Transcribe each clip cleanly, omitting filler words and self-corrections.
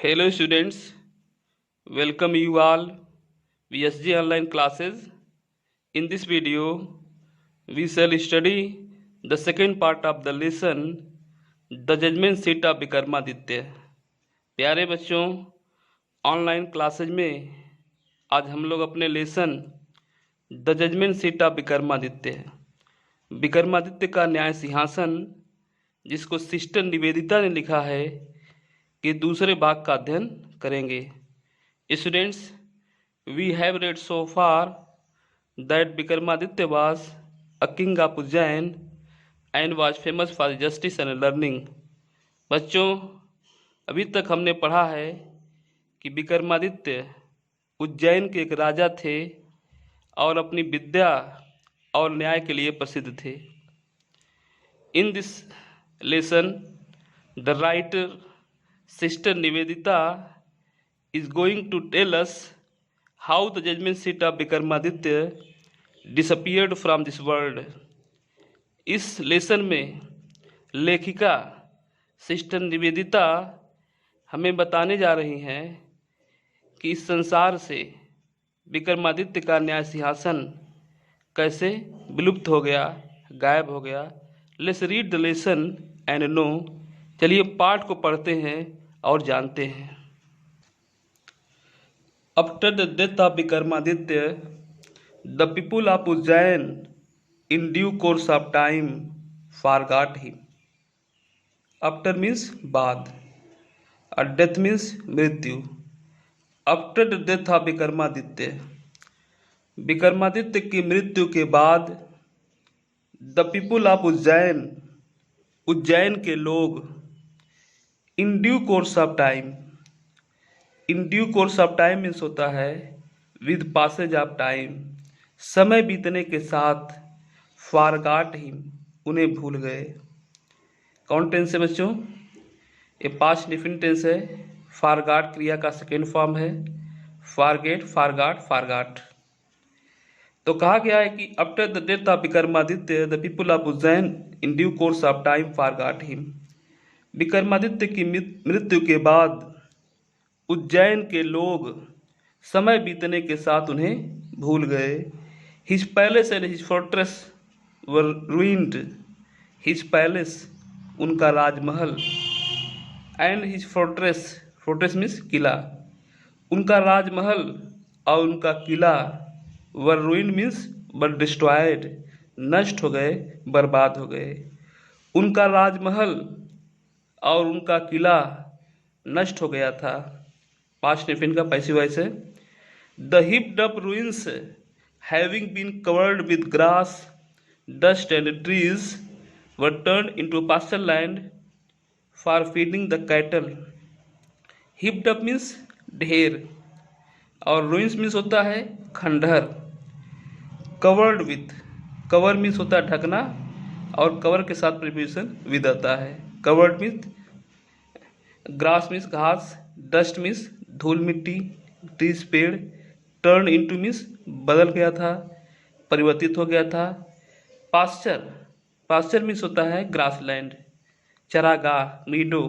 Hello students, welcome you all VSG online classes. In this video, we shall study the second part of the lesson, the judgment seat of Vikramaditya. प्यारे बच्चों, online classes में आज हम लोग अपने lesson the judgement seat of Vikramaditya का न्याय सिंहासन, जिसको सिस्टर निवेदिता ने लिखा है, कि दूसरे भाग का अध्ययन करेंगे। Students, we have read so far that Vikramaditya was a king of Ujjain and was famous for justice and learning. बच्चों, अभी तक हमने पढ़ा है कि विक्रमादित्य उज्जैन के एक राजा थे और अपनी विद्या और न्याय के लिए प्रसिद्ध थे। In this lesson the writer Sister Nivedita is going to tell us how the judgment seat of Vikramaditya disappeared from this world. इस लेसन में लेखिका सिस्टर निवेदिता हमें बताने जा रही हैं कि इस संसार से विक्रमादित्य का न्याय सिंहासन कैसे विलुप्त हो गया, गायब हो गया। Let's read the lesson and know. चलिए पाठ को पढ़ते हैं और जानते हैं। After the death of Vikramaditya, the people of Ujjain in due course of time forgot him. After means बाद और डेथ मीन्स मृत्यु। After the death of Vikramaditya, Vikramaditya की मृत्यु के बाद, the people of Ujjain, Ujjain के लोग, in due course of time, in due course of time means होता है विद पासेज ऑफ टाइम, समय बीतने के साथ, फॉरगॉट हिम, उन्हें भूल गए। कौन टेंस है बच्चों? ये पास्ट इंडेफिनिट टेंस है। फॉरगॉट क्रिया का सेकेंड फॉर्म है। Forget, forgot, forgot. तो कहा गया है कि after the death of Vikramaditya, the people of Ujjain in due course of time forgot him. Vikramaditya की मृत्यु के बाद उज्जैन के लोग समय बीतने के साथ उन्हें भूल गए। His palace and his fortress were ruined. His palace, उनका राजमहल, and his fortress, fortress means किला, उनका राजमहल और उनका किला, were ruined means were destroyed, नष्ट हो गए, बर्बाद हो गए। उनका राजमहल और उनका किला नष्ट हो गया था। पास्ट इंडेफिनिट का पैसिव वॉइस है। The heaped up ruins having been covered with grass, dust and trees were turned into pasture land for feeding the cattle. Heaped up means ढेर और रूइंस मीन्स होता है खंडहर। कवर्ड विथ, कवर मीन्स होता है ढकना और कवर के साथ प्रीपोजिशन विद आता है। कवर्ड मीन्स ग्रास मीन्स घास, डस्ट मीन्स धूल मिट्टी, ट्रीज पेड़, टर्न इनटू मीन्स बदल गया था, परिवर्तित हो गया था। पास्चर, पास्चर मीन्स होता है ग्रास लैंड, चरागाह मीडो,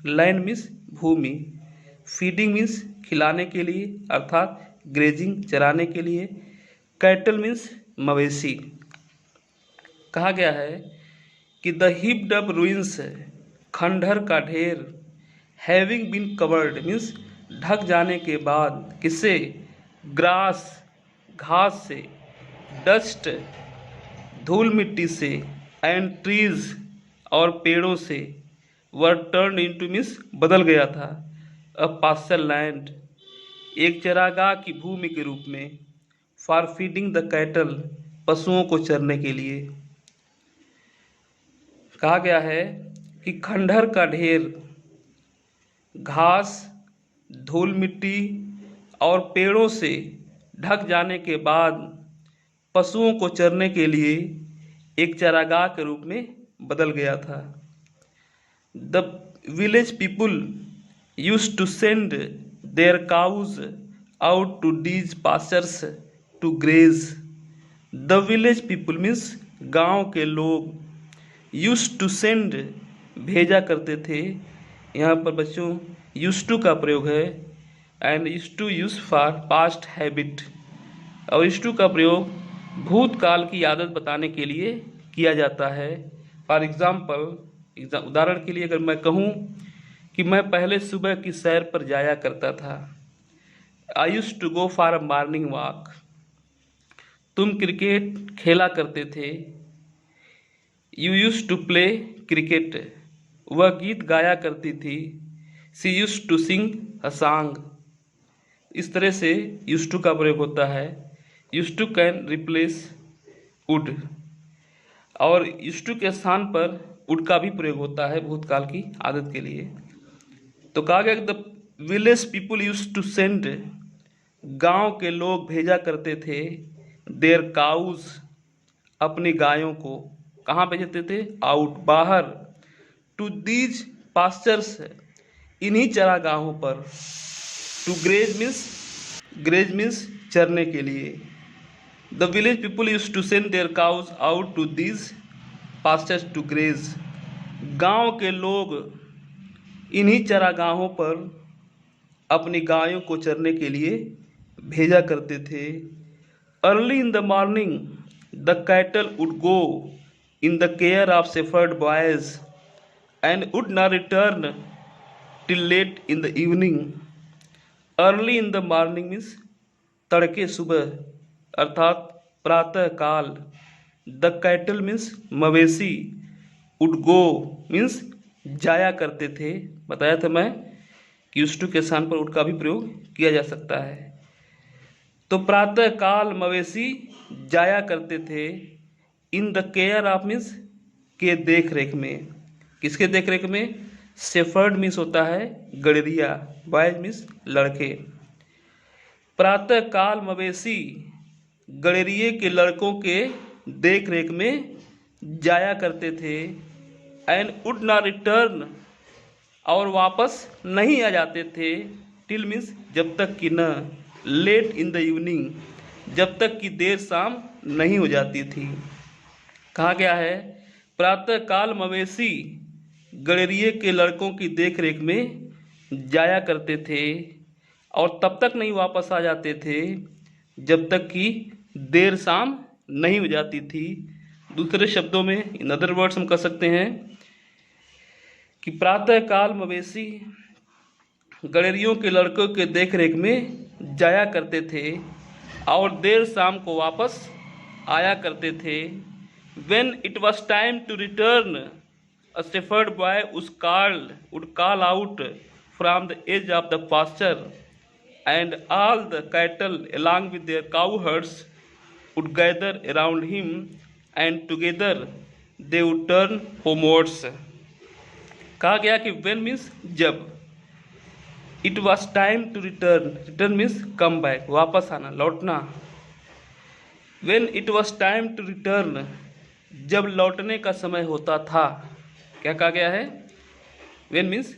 लैंड मीन्स भूमि, फीडिंग मीन्स खिलाने के लिए अर्थात ग्रेजिंग चराने के लिए, कैटल मीन्स मवेशी। कहा गया है कि द हिप्ड अप रूइंस, खंडहर का ढेर, हैविंग बीन कवर्ड मीन्स ढक जाने के बाद, किससे? ग्रास, घास से, डस्ट, धूल मिट्टी से, एंड ट्रीज और पेड़ों से, वर टर्न इनटू मीन्स बदल गया था, अ पास्चर लैंड, एक चरागाह की भूमि के रूप में, फॉर फीडिंग द कैटल, पशुओं को चरने के लिए। कहा गया है कि खंडहर का ढेर, घास, धूल मिट्टी और पेड़ों से ढक जाने के बाद पशुओं को चरने के लिए एक चरागाह के रूप में बदल गया था। The village people used to send their cows out to these pastures to graze. The village people means गांव के लोग, यूज्ड टू सेंड भेजा करते थे। यहाँ पर बच्चों यूज टू का प्रयोग है, and use to use for past habit, और यूज टू का प्रयोग भूतकाल की आदत बताने के लिए किया जाता है। फॉर एग्जाम्पल, उदाहरण के लिए अगर मैं कहूँ कि मैं पहले सुबह की सैर पर जाया करता था, I use to go for a morning walk. तुम क्रिकेट खेला करते थे, you use to play cricket. वह गीत गाया करती थी, she use to sing a song. इस तरह से यूज टू का प्रयोग होता है। Use to can replace would, और यूज टू के स्थान पर वुड का भी प्रयोग होता है भूतकाल की आदत के लिए। तो कहा गया the village people use to send, गांव के लोग भेजा करते थे, देयर काउज, अपनी गायों को कहाँ भेजते थे, आउट, बाहर, टू दीज पास्चर्स, इन्हीं चरागाहों पर, टू ग्रेज मीन्स चरने के लिए। The village people use to send their cows out to these pastures to graze, गांव के लोग इन्हीं चरागाहों पर अपनी गायों को चरने के लिए भेजा करते थे। Early in the morning the cattle would go in the care of shepherd boys and would not return till late in the evening. Early in the morning means तड़के सुबह, अर्थात प्रातः काल। द कैटल मीन्स मवेशी, would go means जाया करते थे। बताया था मैं कि यूज टू के स्थान पर वुड का भी प्रयोग किया जा सकता है। तो प्रातः काल मवेशी जाया करते थे, इन द केयर ऑफ मीन्स के देख रेख में। किसके देख रेख में? शेफर्ड मीन्स होता है गड़ेरिया, बॉयज मीन्स लड़के। प्रातः काल मवेशी गड़ेरिए के लड़कों के देख रेख में जाया करते थे, एंड वुड नॉट रिटर्न, और वापस नहीं आ जाते थे, टिल मीन्स जब तक कि न, लेट इन द इवनिंग, जब तक कि देर शाम नहीं हो जाती थी। कहा गया है प्रातः काल मवेशी गड़ेरिए के लड़कों की देख रेख में जाया करते थे और तब तक नहीं वापस आ जाते थे जब तक कि देर शाम नहीं हो जाती थी। दूसरे शब्दों में, इन अदर वर्ड्स हम कह सकते हैं कि प्रातः काल मवेशी गड़ेरियों के लड़कों के देख रेख में जाया करते थे और देर शाम को वापस आया करते थे। When it was time to return, a shepherd boy would call out from the edge of the pasture, and all the cattle along with their cowherds would gather around him, and together they would turn homewards. कहा गया कि when means जब, it was time to return means come back, वापस आना, लौटना। when it was time to return, जब लौटने का समय होता था। क्या कहा गया है? when means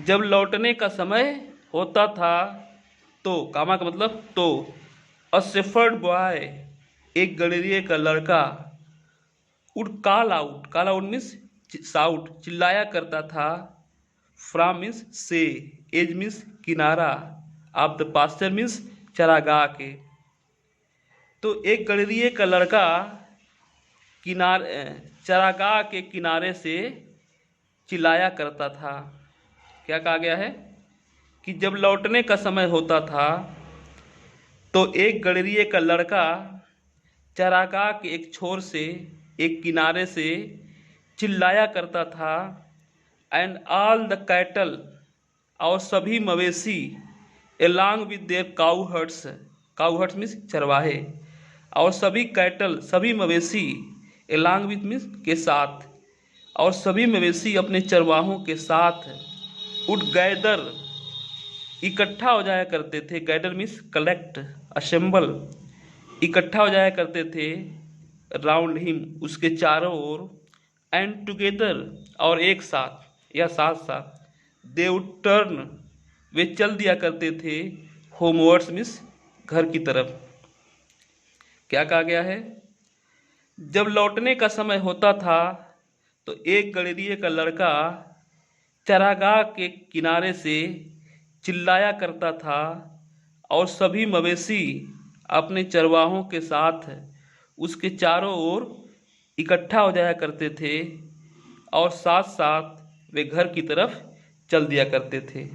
जब लौटने का समय होता था, तो कामा का मतलब तो, a shepherd boy, एक गड़ेरिए का लड़का, would call out means shout, चिल्लाया करता था, from means से, edge means किनारा, of the pasture means चरागाह के। तो एक गड़ेरिए का लड़का चरागाह के किनारे से चिल्लाया करता था। क्या कहा गया है कि जब लौटने का समय होता था तो एक गड़ेरिए का लड़का चरागाह के एक छोर से, एक किनारे से चिल्लाया करता था, एंड ऑल द कैटल, और सभी मवेशी, एलॉन्ग विद देयर काउहर्ड्स मीन्स चरवाहे, और सभी कैटल, सभी मवेशी, एलॉन्ग विद मीन्स के साथ, और सभी मवेशी अपने चरवाहों के साथ, वुड गैदर, इकट्ठा हो जाया करते थे। गैदर मीन्स कलेक्ट, असेंबल, इकट्ठा हो जाया करते थे, राउंड हिम, उसके चारों ओर, एंड टुगेदर, और एक साथ या साथ साथ, दे वुड टर्न, वे चल दिया करते थे, होमवर्ड्स मीन्स घर की तरफ। क्या कहा गया है? जब लौटने का समय होता था तो एक गड़ेरिए का लड़का चरागाह के किनारे से चिल्लाया करता था और सभी मवेशी अपने चरवाहों के साथ उसके चारों ओर इकट्ठा हो जाया करते थे और साथ साथ वे घर की तरफ चल दिया करते थे।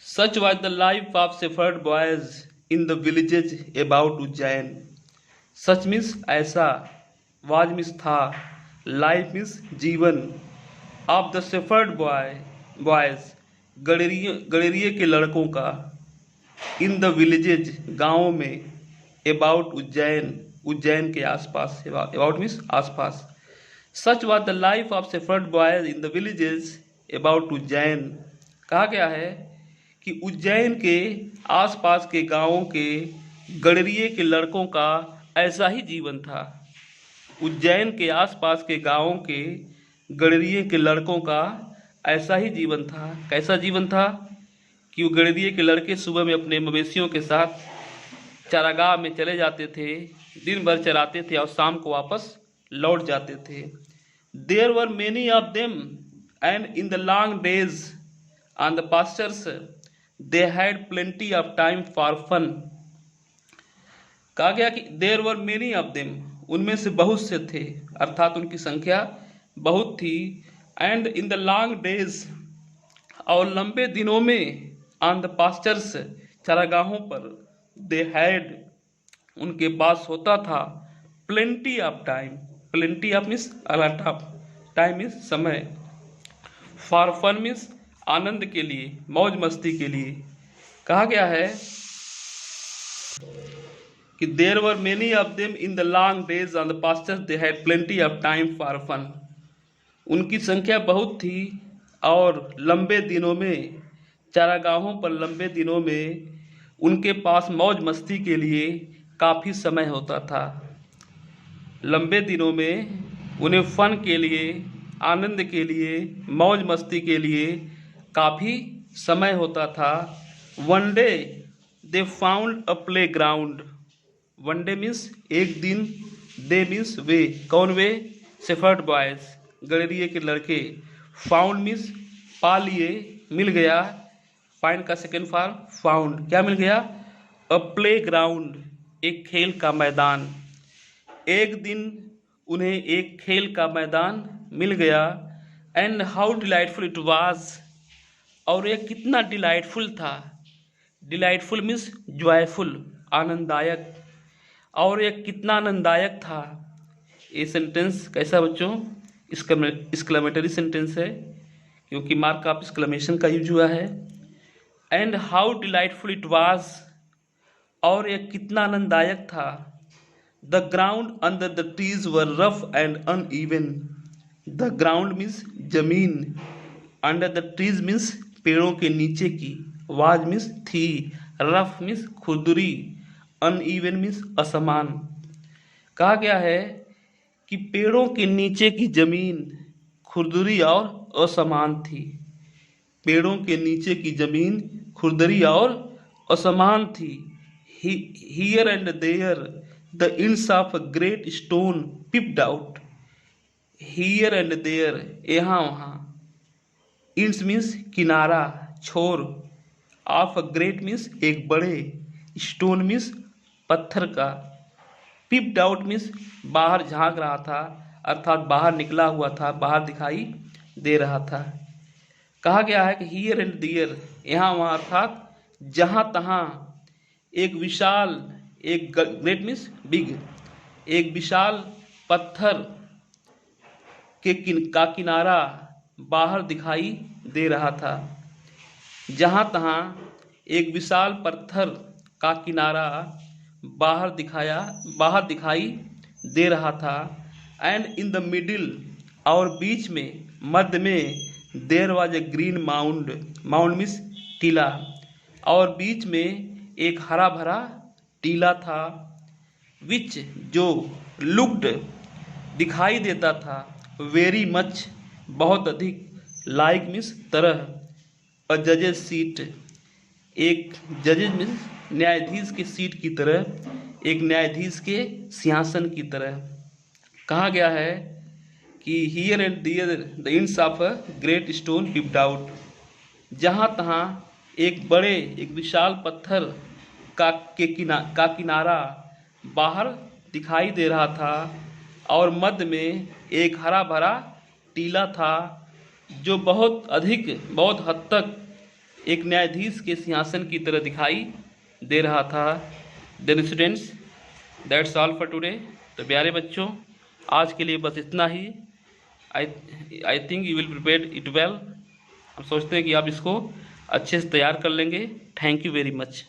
Such was the life of shepherd boys in the villages about Ujjain. Such means ऐसा, वाज मीन्स था, लाइफ मीन्स जीवन, ऑफ द शेफर्ड बॉयज गड़ेरिए के लड़कों का, इन द विलेजेज गाँवों में, अबाउट उज्जैन के आसपास, अबाउट मीन्स आसपास। Such was the life of shepherd boys in the villages about Ujjain. कहा गया है कि उज्जैन के आसपास के गांवों के गड़रिए के लड़कों का ऐसा ही जीवन था। उज्जैन के आसपास के गांवों के गड़रिए के लड़कों का ऐसा ही जीवन था। कैसा जीवन था कि वो गड़रिए के लड़के सुबह में अपने मवेशियों के साथ चारागाह में चले जाते थे, दिन भर चराते थे और शाम को वापस लौट जाते थे। There were many of them and in the long days on the pastures they had plenty of time for fun. कहा गया कि there were many of them, उनमें से बहुत से थे, अर्थात उनकी संख्या बहुत थी। And in the long days, और लंबे दिनों में, ऑन द पास्चर्स, चरागाहों पर, दे हैड, उनके पास होता था, plenty of time, plenty of means a lot of, time means समय, फॉर फन मीन्स आनंद के लिए, मौज मस्ती के लिए। कहा गया है कि there were many of them in the long days on the pastures they had plenty of time for fun. उनकी संख्या बहुत थी और लंबे दिनों में, चारागाहों पर लंबे दिनों में उनके पास मौज मस्ती के लिए काफ़ी समय होता था। लंबे दिनों में उन्हें फन के लिए, आनंद के लिए, मौज मस्ती के लिए काफ़ी समय होता था। One day they found a play ground. One day means एक दिन, डे मीन्स वे, कौन वे? शेफर्ड बॉयज, गड़रिए के लड़के। फाउंड मीन्स पा लिए, मिल गया, फाइंड का सेकेंड फॉर्म फाउंड, क्या मिल गया? अ प्ले ग्राउंड, एक खेल का मैदान। एक दिन उन्हें एक खेल का मैदान मिल गया। And how delightful it was, और यह कितना डिलाइटफुल था। डिलाइटफुल मीन्स जॉयफुल, आनंददायक, और यह कितना आनंददायक था। ये सेंटेंस कैसा बच्चों? एक्सक्लेमेटरी सेंटेंस है, क्योंकि मार्क ऑफ एक्सक्लेमेशन का यूज हुआ है। And how delightful it was, और यह कितना आनंददायक था। The ground under the trees were rough and uneven. The ground means जमीन, अंडर द ट्रीज मीन्स पेड़ों के नीचे की, वाज मीन्स थी, रफ मीन्स खुरदुरी, अनइवन मीन्स असमान। कहा गया है कि पेड़ों के नीचे की जमीन खुरदुरी और असमान थी। पेड़ों के नीचे की जमीन खुरदरी और असमान थी। Here and there the ends of a great stone peeped out. Here and there, यहाँ वहाँ, इंड्स मीन्स किनारा, छोर, ऑफ अ ग्रेट मीन्स एक बड़े, स्टोन मीन्स पत्थर का, पिप्ड आउट मीन्स बाहर झांक रहा था, अर्थात बाहर निकला हुआ था, बाहर दिखाई दे रहा था। कहा गया है कि हियर एंड देयर, यहाँ वहाँ, अर्थात जहाँ तहाँ, एक विशाल, एक ग्रेट मीन्स बिग, एक विशाल पत्थर का किनारा बाहर दिखाई दे रहा था। जहाँ तहाँ एक विशाल पत्थर का किनारा बाहर दिखाई दे रहा था। एंड इन द मिडिल, और बीच में, मध्य में, there was a green mound, mound means टीला, और बीच में एक हरा भरा टीला था। विच, जो, लुक्ड, दिखाई देता था, वेरी मच, बहुत अधिक, लाइक मीन्स तरह, अ जजेज सीट, एक जजेज मीन्स न्यायाधीश के सीट की तरह, एक न्यायाधीश के सिंहासन की तरह। कहा गया है कि here and there the ends of a great stone dipped out, जहाँ तहाँ एक विशाल पत्थर का किनारा बाहर दिखाई दे रहा था, और मध्य में एक हरा भरा टीला था जो बहुत हद तक एक न्यायाधीश के सिंहासन की तरह दिखाई दे रहा था। Then students, that's all for today. तो प्यारे बच्चों, आज के लिए बस इतना ही। I think you will prepare it well. हम सोचते हैं कि आप इसको अच्छे से तैयार कर लेंगे। Thank you very much.